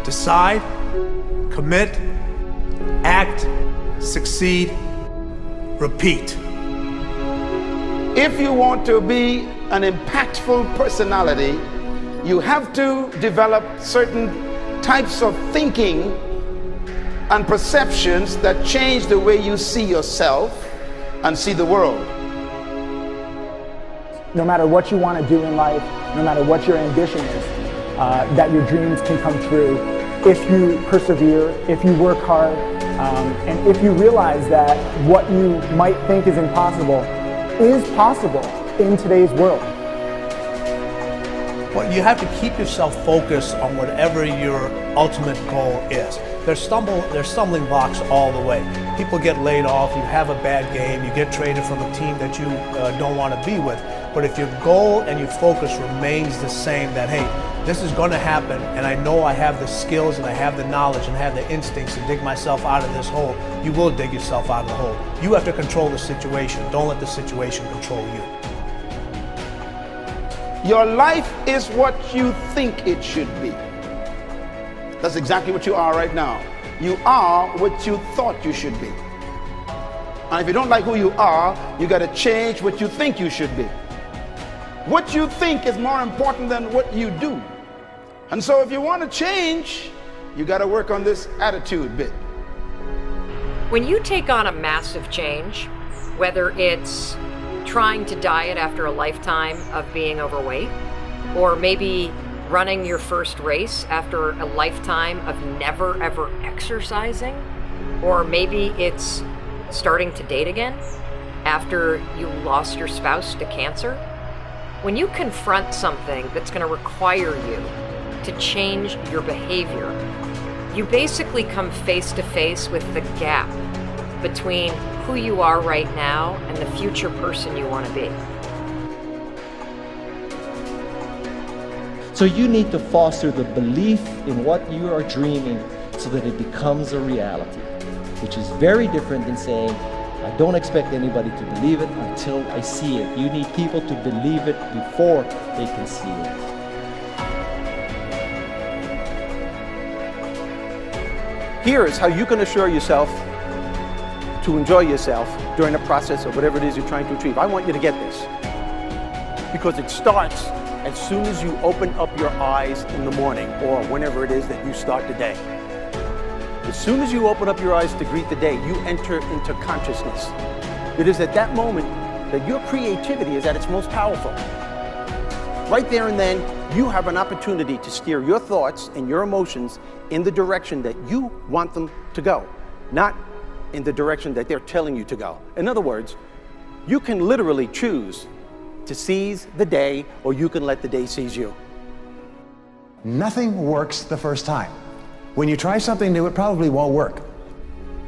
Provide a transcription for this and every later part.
Decide, commit, act, succeed, repeat. If you want to be an impactful personality, you have to develop certain types of thinking and perceptions that change the way you see yourself and see the world. No matter what you want to do in life, no matter what your ambition is, that your dreams can come true if you persevere, if you work hard, and if you realize that what you might think is impossible is possible in today's world. Well, you have to keep yourself focused on whatever your ultimate goal is. There's stumbling blocks all the way. People get laid off, you have a bad game, you get traded from a team that you don't want to be with. But if your goal and your focus remains the same, that hey, this is going to happen, and I know I have the skills and I have the knowledge and I have the instincts to dig myself out of this hole, you will dig yourself out of the hole. You have to control the situation. Don't let the situation control you. Your life is what you think it should be. That's exactly what you are right now. You are what you thought you should be. And if you don't like who you are, you got to change what you think you should be. What you think is more important than what you do. And so if you want to change, you got to work on this attitude bit. When you take on a massive change, whether it's trying to diet after a lifetime of being overweight, or maybe running your first race after a lifetime of never ever exercising, or maybe it's starting to date again after you lost your spouse to cancer. When you confront something that's going to require you to change your behavior, you basically come face to face with the gap between who you are right now and the future person you want to be. So you need to foster the belief in what you are dreaming so that it becomes a reality, which is very different than saying, I don't expect anybody to believe it until I see it. You need people to believe it before they can see it. Here is how you can assure yourself to enjoy yourself during the process of whatever it is you're trying to achieve. I want you to get this, because it starts as soon as you open up your eyes in the morning or whenever it is that you start the day. As soon as you open up your eyes to greet the day, you enter into consciousness. It is at that moment that your creativity is at its most powerful. Right there and then, you have an opportunity to steer your thoughts and your emotions in the direction that you want them to go, not in the direction that they're telling you to go. In other words, you can literally choose to seize the day, or you can let the day seize you. Nothing works the first time. When you try something new, it probably won't work.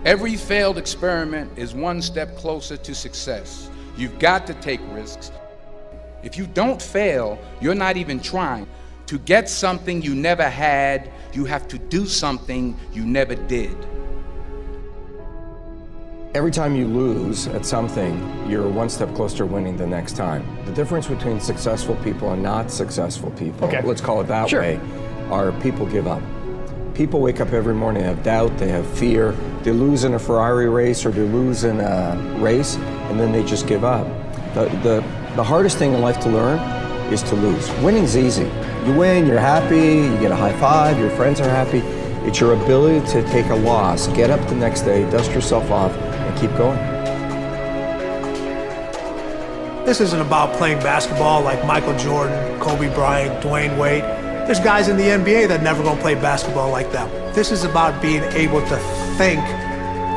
Every failed experiment is one step closer to success. You've got to take risks. If you don't fail, you're not even trying. To get something you never had, you have to do something you never did. Every time you lose at something, you're one step closer to winning the next time. The difference between successful people and not successful people, let's call it that way, are people give up. People wake up every morning, they have doubt, they have fear, they lose in a Ferrari race or they lose in a race, and then they just give up. The hardest thing in life to learn is to lose. Winning's easy. You win, you're happy, you get a high five, your friends are happy. It's your ability to take a loss, get up the next day, dust yourself off, and keep going. This isn't about playing basketball like Michael Jordan, Kobe Bryant, Dwayne Wade. There's guys in the NBA that never gonna play basketball like them. This is about being able to think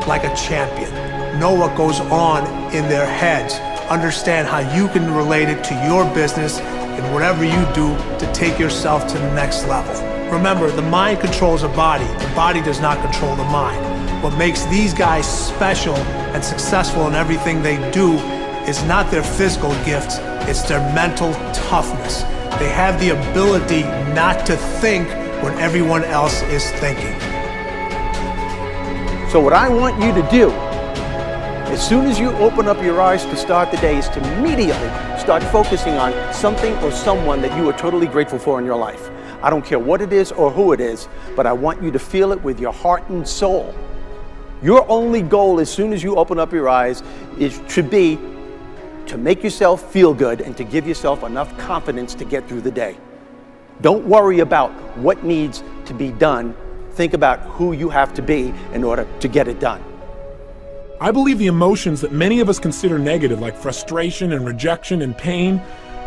like a champion, know what goes on in their heads, understand how you can relate it to your business and whatever you do to take yourself to the next level. Remember, the mind controls the body does not control the mind. What makes these guys special and successful in everything they do is not their physical gifts, it's their mental toughness. They have the ability not to think when everyone else is thinking. So what I want you to do, as soon as you open up your eyes to start the day, is to immediately start focusing on something or someone that you are totally grateful for in your life. I don't care what it is or who it is, but I want you to feel it with your heart and soul. Your only goal as soon as you open up your eyes should be to make yourself feel good and to give yourself enough confidence to get through the day. Don't worry about what needs to be done. Think about who you have to be in order to get it done. I believe the emotions that many of us consider negative, like frustration and rejection and pain,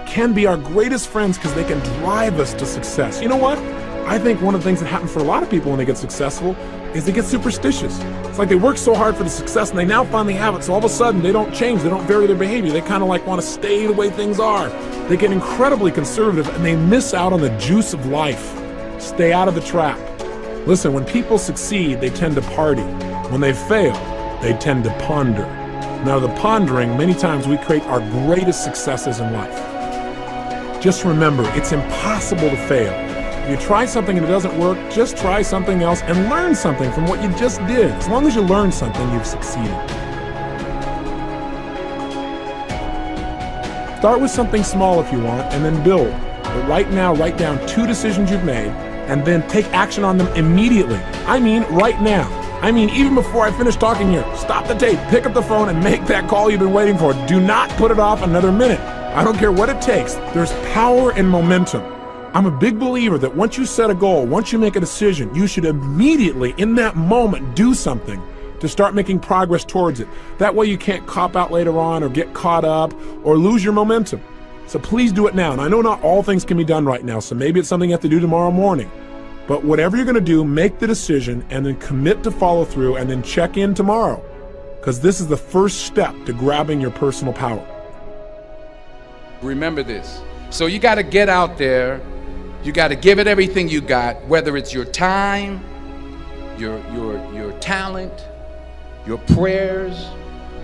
can be our greatest friends because they can drive us to success. You know what? I think one of the things that happens for a lot of people when they get successful is they get superstitious. It's like they work so hard for the success and they now finally have it, so all of a sudden they don't change, they don't vary their behavior, they kind of like want to stay the way things are. They get incredibly conservative and they miss out on the juice of life. Stay out of the trap. Listen, when people succeed, they tend to party. When they fail, they tend to ponder. Now, the pondering, many times we create our greatest successes in life. Just remember, it's impossible to fail. If you try something and it doesn't work, just try something else and learn something from what you just did. As long as you learn something, you've succeeded. Start with something small if you want, and then build. But right now, write down 2 decisions you've made, and then take action on them immediately. I mean, right now. I mean, even before I finish talking here, stop the tape, pick up the phone, and make that call you've been waiting for. Do not put it off another minute. I don't care what it takes. There's power in momentum. I'm a big believer that once you set a goal, once you make a decision, you should immediately, in that moment, do something to start making progress towards it. That way you can't cop out later on or get caught up or lose your momentum. So please do it now. And I know not all things can be done right now, so maybe it's something you have to do tomorrow morning. But whatever you're going to do, make the decision and then commit to follow through and then check in tomorrow. Because this is the first step to grabbing your personal power. Remember this. So you got to get out there. You got to give it everything you got, whether it's your time, your talent, your prayers,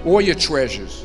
or your treasures.